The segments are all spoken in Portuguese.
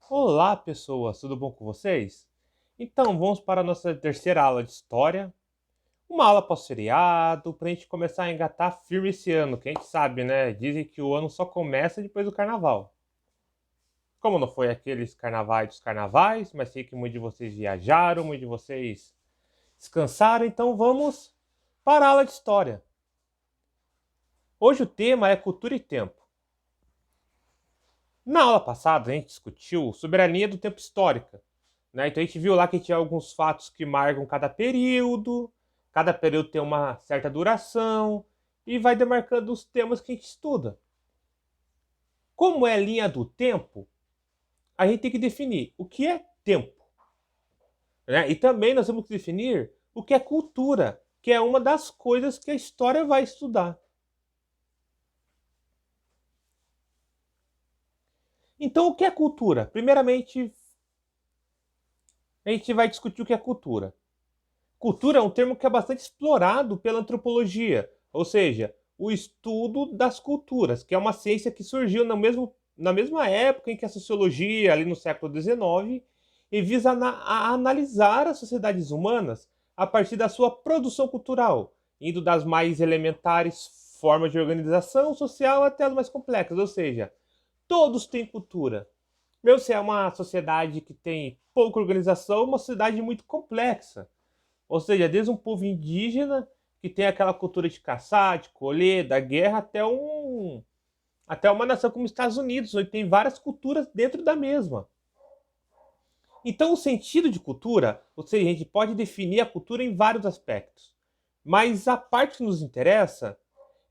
Olá, pessoas, tudo bom com vocês? Então, vamos para a nossa terceira aula de história. Uma aula pós-feriado, para a gente começar a engatar firme esse ano, que a gente sabe, né? Dizem que o ano só começa depois do carnaval. Como não foi aqueles carnavais dos carnavais, mas sei que muitos de vocês viajaram, muitos de vocês descansaram, então vamos para a aula de história. Hoje o tema é cultura e tempo. Na aula passada, a gente discutiu sobre a linha do tempo histórica. Né? Então a gente viu lá que tinha alguns fatos que marcam cada período tem uma certa duração e vai demarcando os temas que a gente estuda. Como é linha do tempo, a gente tem que definir o que é tempo. Né? E também nós temos que definir o que é cultura, que é uma das coisas que a história vai estudar. Então, o que é cultura? Primeiramente, a gente vai discutir o que é cultura. Cultura é um termo que é bastante explorado pela antropologia, ou seja, o estudo das culturas, que é uma ciência que surgiu na mesma época em que a sociologia, ali no século XIX, e visa analisar as sociedades humanas a partir da sua produção cultural, indo das mais elementares formas de organização social até as mais complexas, ou seja, todos têm cultura. Mesmo se é uma sociedade que tem pouca organização, uma sociedade muito complexa. Ou seja, desde um povo indígena que tem aquela cultura de caçar, de colher, da guerra, até uma nação como os Estados Unidos, onde tem várias culturas dentro da mesma. Então, o sentido de cultura, ou seja, a gente pode definir a cultura em vários aspectos. Mas a parte que nos interessa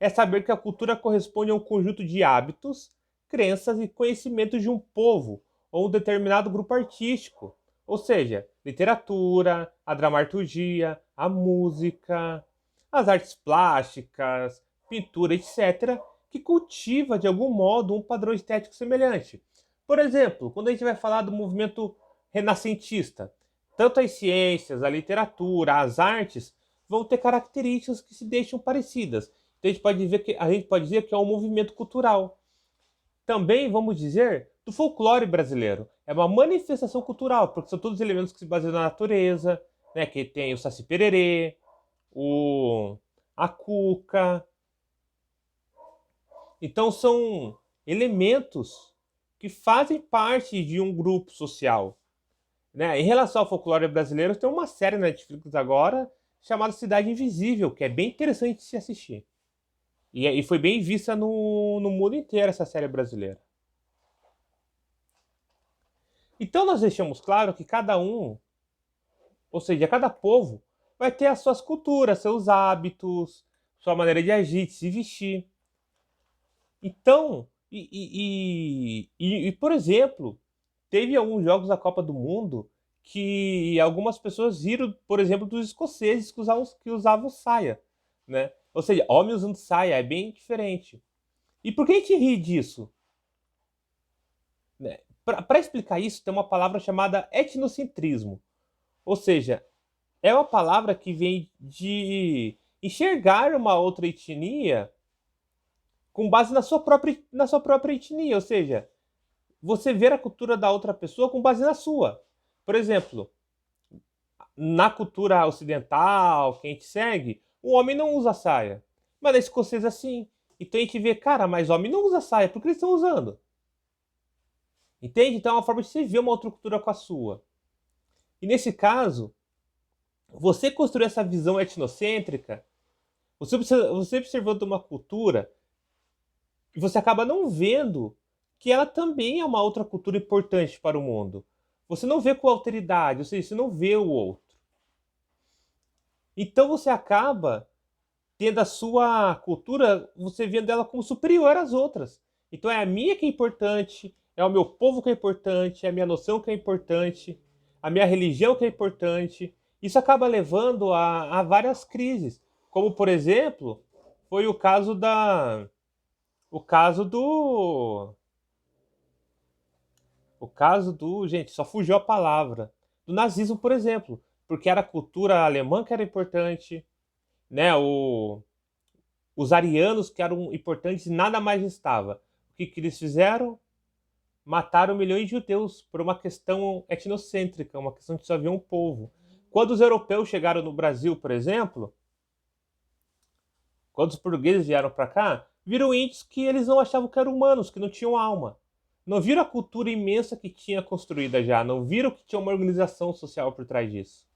é saber que a cultura corresponde a um conjunto de hábitos, crenças e conhecimentos de um povo ou um determinado grupo artístico. Ou seja, literatura, a dramaturgia, a música, as artes plásticas, pintura, etc., que cultiva de algum modo um padrão estético semelhante. Por exemplo, quando a gente vai falar do movimento renascentista, tanto as ciências, a literatura, as artes vão ter características que se deixam parecidas. Então a gente pode dizer que é um movimento cultural. Também vamos dizer do folclore brasileiro. É uma manifestação cultural, porque são todos elementos que se baseiam na natureza, né? Que tem o Saci Pererê, a cuca. Então são elementos que fazem parte de um grupo social. Né? Em relação ao folclore brasileiro, tem uma série na Netflix agora chamada Cidade Invisível, que é bem interessante de se assistir. E foi bem vista no mundo inteiro essa série brasileira. Então nós deixamos claro que cada um, ou seja, cada povo, vai ter as suas culturas, seus hábitos, sua maneira de agir, de se vestir. Então, por exemplo, teve alguns jogos da Copa do Mundo que algumas pessoas viram, por exemplo, dos escoceses que usavam saia, né? Ou seja, homem usando saia é bem diferente. E por que a gente ri disso? Né? Para explicar isso, tem uma palavra chamada etnocentrismo. Ou seja, é uma palavra que vem de enxergar uma outra etnia com base na sua própria etnia. Ou seja, você ver a cultura da outra pessoa com base na sua. Por exemplo, na cultura ocidental, que a gente segue, o homem não usa saia. Mas na escocesa, sim. Então a gente vê, cara, mas homem não usa saia, por que eles estão usando? Entende? Então é uma forma de você ver uma outra cultura com a sua. E nesse caso, você construir essa visão etnocêntrica, você observando uma cultura, e você acaba não vendo que ela também é uma outra cultura importante para o mundo. Você não vê com alteridade, ou seja, você não vê o outro. Então você acaba tendo a sua cultura, você vendo ela como superior às outras. Então é a minha que é importante, é o meu povo que é importante, é a minha noção que é importante, a minha religião que é importante. Isso acaba levando a várias crises, como por exemplo, foi o caso do, gente, só fugiu a palavra, do nazismo, por exemplo, porque era a cultura alemã que era importante, né? Os arianos que eram importantes e nada mais estava. O que eles fizeram? mataram milhões de judeus por uma questão etnocêntrica, uma questão de só havia um povo. Quando os europeus chegaram no Brasil, por exemplo, quando os portugueses vieram para cá, viram índios que eles não achavam que eram humanos, que não tinham alma. Não viram a cultura imensa que tinha construída já, não viram que tinha uma organização social por trás disso.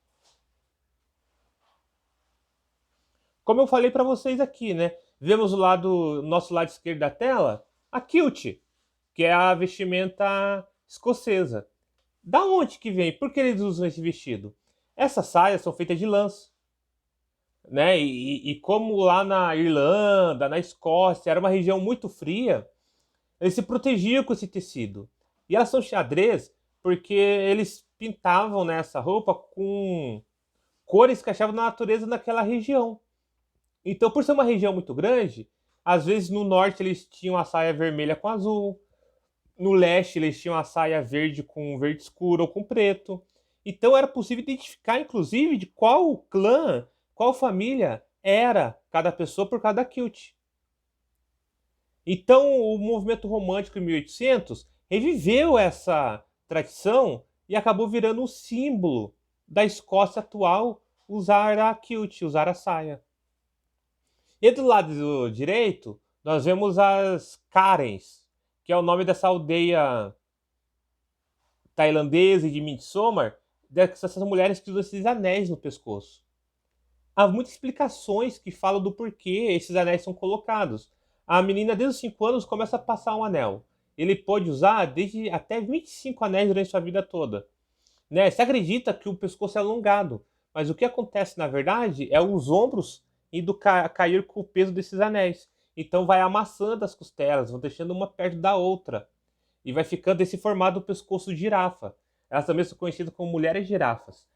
Como eu falei para vocês aqui, né? Vemos o nosso lado esquerdo da tela, a kilt, que é a vestimenta escocesa. Da onde que vem? Por que eles usam esse vestido? Essas saias são feitas de lãs, né? E como lá na Irlanda, na Escócia, era uma região muito fria, eles se protegiam com esse tecido. E elas são xadrez porque eles pintavam nessa roupa com cores que achavam na natureza naquela região. Então, por ser uma região muito grande, às vezes no norte eles tinham a saia vermelha com azul, no leste eles tinham a saia verde com verde escuro ou com preto. Então era possível identificar, inclusive, de qual clã, qual família era cada pessoa por cada kilt. Então o movimento romântico em 1800 reviveu essa tradição e acabou virando um símbolo da Escócia atual usar a kilt, usar a saia. E do lado direito, nós vemos as Karens, que é o nome dessa aldeia tailandesa de Midsommar, dessas mulheres que usam esses anéis no pescoço. Há muitas explicações que falam do porquê esses anéis são colocados. A menina, desde os 5 anos, começa a passar um anel. Ele pode usar desde até 25 anéis durante sua vida toda. Né? Se acredita que o pescoço é alongado, mas o que acontece, na verdade, é os ombros indo cair com o peso desses anéis. Então vai amassando as costelas, vão deixando uma perto da outra. E vai ficando esse formato do pescoço de girafa. Elas também são conhecidas como mulheres girafas.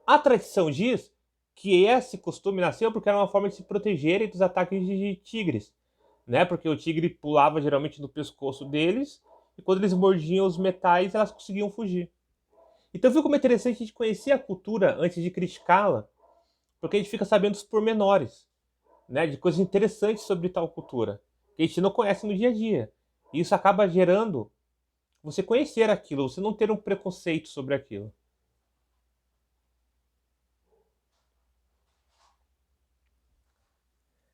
A tradição diz que esse costume nasceu porque era uma forma de se protegerem dos ataques de tigres. Né? Porque o tigre pulava geralmente no pescoço deles, e quando eles mordiam os metais, elas conseguiam fugir. Então viu como é interessante a gente conhecer a cultura antes de criticá-la, porque a gente fica sabendo dos pormenores, né, de coisas interessantes sobre tal cultura, que a gente não conhece no dia a dia. E isso acaba gerando você conhecer aquilo, você não ter um preconceito sobre aquilo.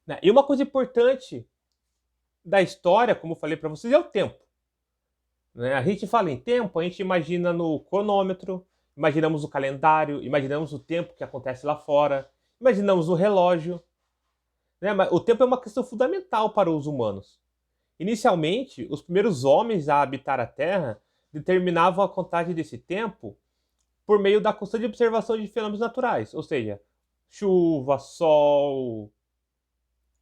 Né? E uma coisa importante da história, como eu falei para vocês, é o tempo. Né? A gente fala em tempo, a gente imagina no cronômetro, imaginamos o calendário, imaginamos o tempo que acontece lá fora, imaginamos o relógio. Né? Mas o tempo é uma questão fundamental para os humanos. Inicialmente, os primeiros homens a habitar a Terra determinavam a contagem desse tempo por meio da constante observação de fenômenos naturais, ou seja, chuva, sol,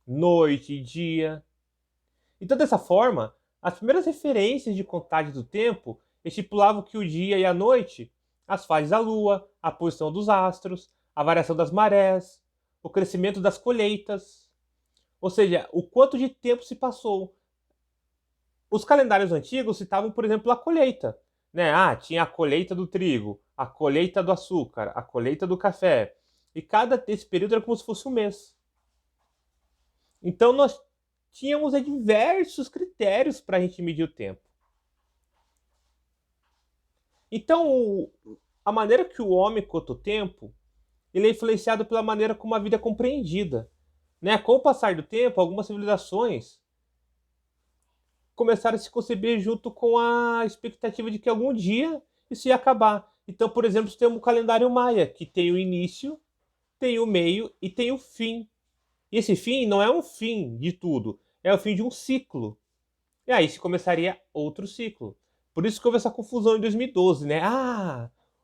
noite e dia. Então, dessa forma, as primeiras referências de contagem do tempo estipulavam que o dia e a noite, as fases da Lua, a posição dos astros, a variação das marés, o crescimento das colheitas, ou seja, o quanto de tempo se passou. Os calendários antigos citavam, por exemplo, a colheita. Né? Tinha a colheita do trigo, a colheita do açúcar, a colheita do café. E cada desse período era como se fosse um mês. Então nós tínhamos diversos critérios para a gente medir o tempo. Então, a maneira que o homem conta o tempo, ele é influenciado pela maneira como a vida é compreendida. Né? Com o passar do tempo, algumas civilizações começaram a se conceber junto com a expectativa de que algum dia isso ia acabar. Então, por exemplo, temos o calendário maia, que tem o início, tem o meio e tem o fim. E esse fim não é um fim de tudo, é o fim de um ciclo. E aí se começaria outro ciclo. Por isso que houve essa confusão em 2012, né?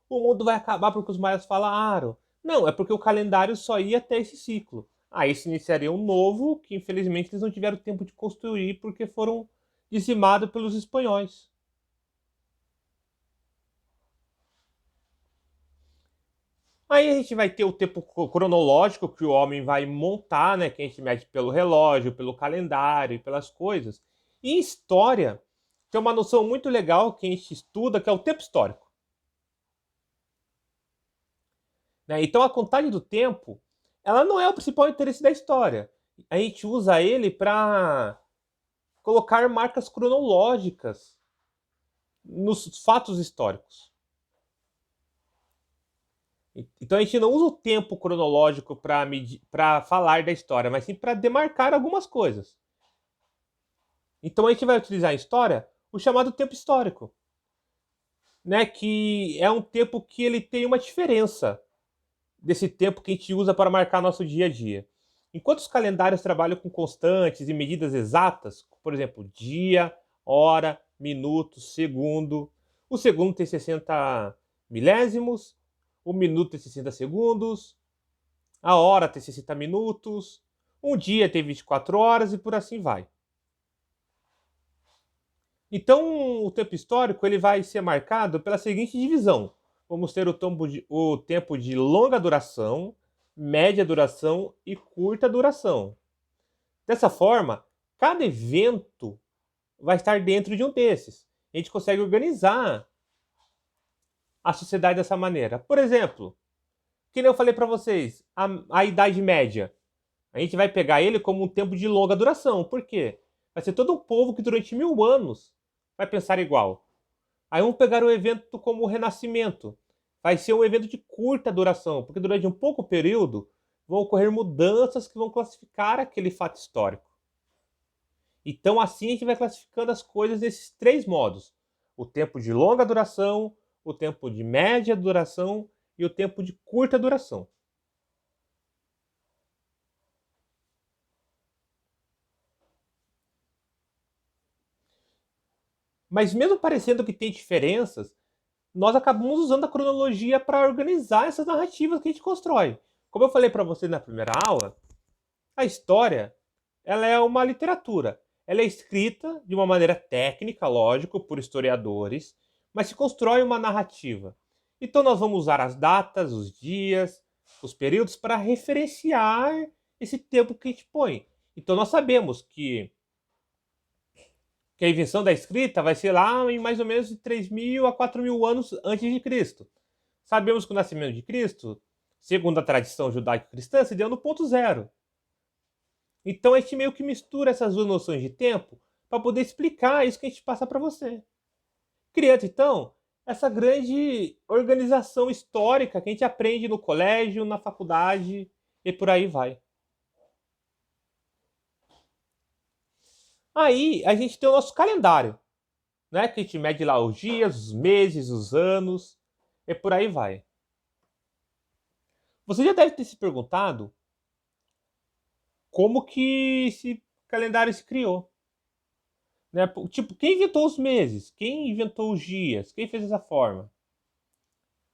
O mundo vai acabar porque os maias falaram. Não, é porque o calendário só ia até esse ciclo. Aí se iniciaria um novo, que infelizmente eles não tiveram tempo de construir porque foram dizimados pelos espanhóis. Aí a gente vai ter o tempo cronológico que o homem vai montar, né? Que a gente mede pelo relógio, pelo calendário e pelas coisas. E em história, tem uma noção muito legal que a gente estuda, que é o tempo histórico. Né? Então a contagem do tempo, ela não é o principal interesse da história. A gente usa ele para colocar marcas cronológicas nos fatos históricos. Então a gente não usa o tempo cronológico para falar da história, mas sim para demarcar algumas coisas. Então a gente vai utilizar em história o chamado tempo histórico, né? Que é um tempo que ele tem uma diferença desse tempo que a gente usa para marcar nosso dia a dia. Enquanto os calendários trabalham com constantes e medidas exatas, por exemplo, dia, hora, minuto, segundo, o segundo tem 60 milésimos, o minuto tem 60 segundos, a hora tem 60 minutos, um dia tem 24 horas e por assim vai. Então, o tempo histórico ele vai ser marcado pela seguinte divisão. Vamos ter o tempo de longa duração, média duração e curta duração. Dessa forma, cada evento vai estar dentro de um desses. A gente consegue organizar a sociedade dessa maneira. Por exemplo, que nem eu falei para vocês, a Idade Média. A gente vai pegar ele como um tempo de longa duração. Por quê? Vai ser todo um povo que durante 1000 anos vai pensar igual. Aí vamos pegar um evento como o Renascimento. Vai ser um evento de curta duração, porque durante um pouco período vão ocorrer mudanças que vão classificar aquele fato histórico. Então assim a gente vai classificando as coisas nesses três modos. O tempo de longa duração, o tempo de média duração e o tempo de curta duração. Mas mesmo parecendo que tem diferenças, nós acabamos usando a cronologia para organizar essas narrativas que a gente constrói. Como eu falei para você na primeira aula, a história ela é uma literatura. Ela é escrita de uma maneira técnica, lógico, por historiadores, mas se constrói uma narrativa. Então nós vamos usar as datas, os dias, os períodos para referenciar esse tempo que a gente põe. Então nós sabemos que a invenção da escrita vai ser lá em mais ou menos de 3.000 a 4.000 anos antes de Cristo. Sabemos que o nascimento de Cristo, segundo a tradição judaico-cristã, se deu no ponto zero. Então a gente meio que mistura essas duas noções de tempo para poder explicar isso que a gente passa para você. Criando, então, essa grande organização histórica que a gente aprende no colégio, na faculdade e por aí vai. Aí a gente tem o nosso calendário, né? Que a gente mede lá os dias, os meses, os anos e por aí vai. Você já deve ter se perguntado como que esse calendário se criou. Né? Tipo, quem inventou os meses? Quem inventou os dias? Quem fez essa forma?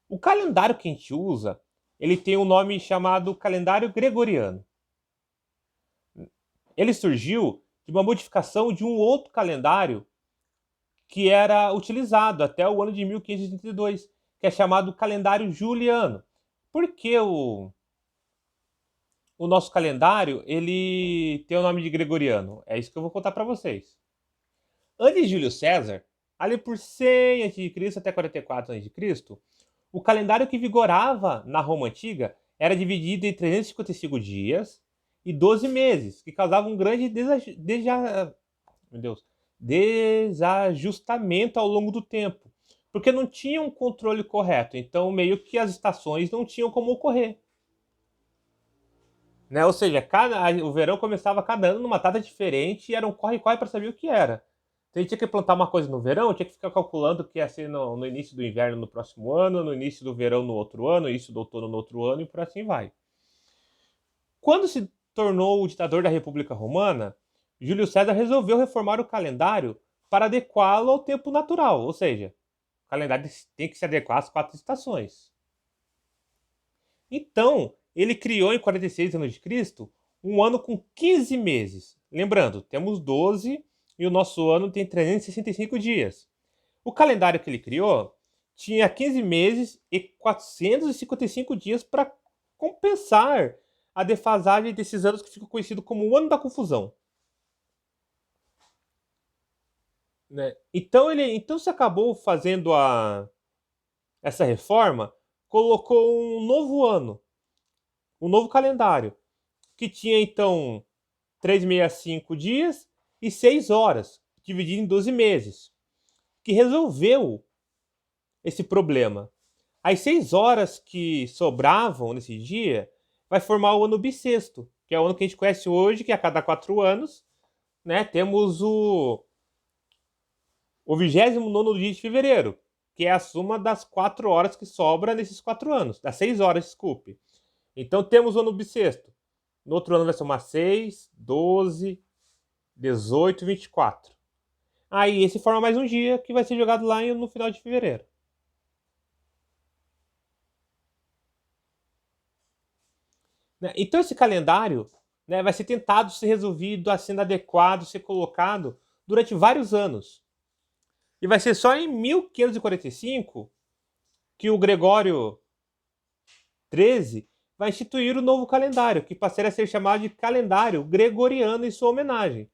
O calendário que a gente usa, ele tem um nome chamado calendário gregoriano. Ele surgiu de uma modificação de um outro calendário que era utilizado até o ano de 1532, que é chamado calendário juliano. Por que o nosso calendário ele tem o nome de gregoriano? É isso que eu vou contar para vocês. Antes de Júlio César, ali por 100 a.C. até 44 a.C., o calendário que vigorava na Roma Antiga era dividido em 355 dias e 12 meses, que causavam um grande desajustamento ao longo do tempo, porque não tinha um controle correto, então meio que as estações não tinham como ocorrer. Né? Ou seja, o verão começava cada ano numa data diferente e era um corre-corre para saber o que era. Então a gente tinha que plantar uma coisa no verão, tinha que ficar calculando o que ia ser no início do inverno no próximo ano, no início do verão no outro ano, no início do outono no outro ano e por assim vai. Quando se tornou o ditador da República Romana, Júlio César resolveu reformar o calendário para adequá-lo ao tempo natural, ou seja, o calendário tem que se adequar às 4 estações. Então, ele criou em 46 a.C. um ano com 15 meses. Lembrando, temos 12 e o nosso ano tem 365 dias. O calendário que ele criou tinha 15 meses e 455 dias para compensar a defasagem desses anos que ficou conhecido como o ano da confusão. Né? Então se acabou fazendo essa reforma, colocou um novo ano, um novo calendário, que tinha então 365 dias e 6 horas, dividido em 12 meses. que resolveu esse problema. As 6 horas que sobravam nesse dia vai formar o ano bissexto, que é o ano que a gente conhece hoje, que a cada 4 anos, né, temos o 29º dia de fevereiro, que é a soma das 4 horas que sobra nesses 4 anos, das 6 horas, desculpe. Então temos o ano bissexto. No outro ano vai somar 6, 12, 18, 24. Aí esse forma mais um dia que vai ser jogado lá no final de fevereiro. Então esse calendário, né, vai ser tentado ser resolvido, sendo adequado, ser colocado durante vários anos. E vai ser só em 1545 que o Gregório XIII vai instituir o novo calendário, que passaria a ser chamado de calendário gregoriano em sua homenagem.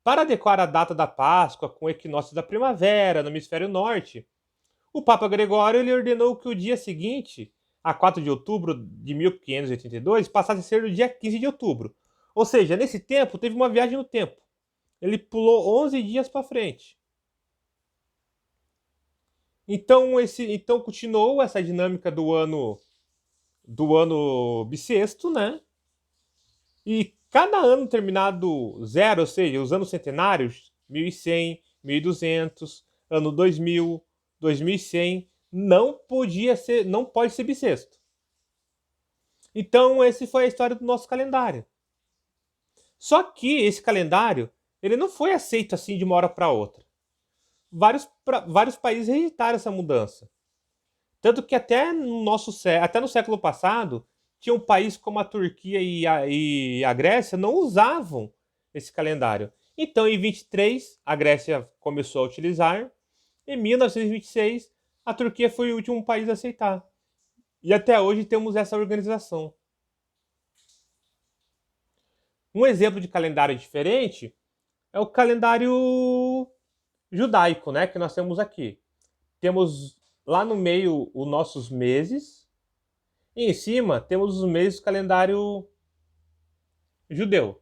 Para adequar a data da Páscoa com o equinócio da primavera no hemisfério norte, o Papa Gregório ele ordenou que o dia seguinte, a 4 de outubro de 1582, passasse a ser o dia 15 de outubro. Ou seja, nesse tempo teve uma viagem no tempo. Ele pulou 11 dias para frente. Então continuou essa dinâmica do ano bissexto, né? E cada ano terminado zero, ou seja, os anos centenários, 1100, 1200, ano 2000, 2100, não pode ser bissexto. Então, essa foi a história do nosso calendário. Só que esse calendário, ele não foi aceito assim de uma hora para outra. Vários países rejeitaram essa mudança. Tanto que até no século passado, tinha um país como a Turquia e a Grécia não usavam esse calendário. Então, em 23, a Grécia começou a utilizar. Em 1926, a Turquia foi o último país a aceitar. E até hoje temos essa organização. Um exemplo de calendário diferente é o calendário judaico, né, que nós temos aqui. Temos lá no meio os nossos meses e em cima temos os meses do calendário judeu.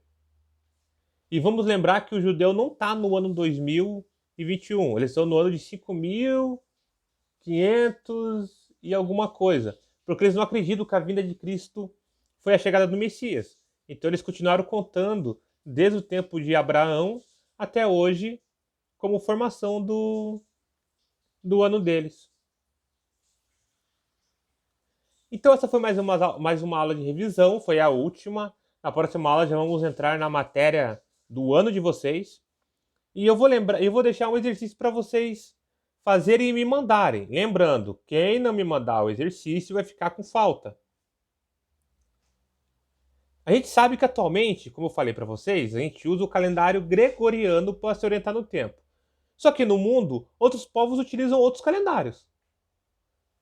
E vamos lembrar que o judeu não está no ano 2021, eles estão no ano de 5.500 e alguma coisa, porque eles não acreditam que a vinda de Cristo foi a chegada do Messias. Então eles continuaram contando desde o tempo de Abraão até hoje como formação do ano deles. Então essa foi mais uma aula de revisão, foi a última. Na próxima aula já vamos entrar na matéria do ano de vocês. E eu vou deixar um exercício para vocês fazerem e me mandarem. Lembrando, quem não me mandar o exercício vai ficar com falta. A gente sabe que atualmente, como eu falei para vocês, a gente usa o calendário gregoriano para se orientar no tempo. Só que no mundo, outros povos utilizam outros calendários.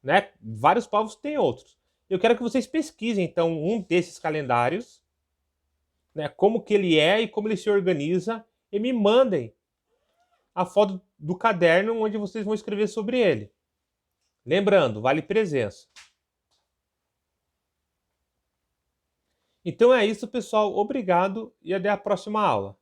Né? Vários povos têm outros. Eu quero que vocês pesquisem, então, um desses calendários, né, como que ele é e como ele se organiza, e me mandem a foto do caderno onde vocês vão escrever sobre ele. Lembrando, vale presença. Então é isso, pessoal. Obrigado e até a próxima aula.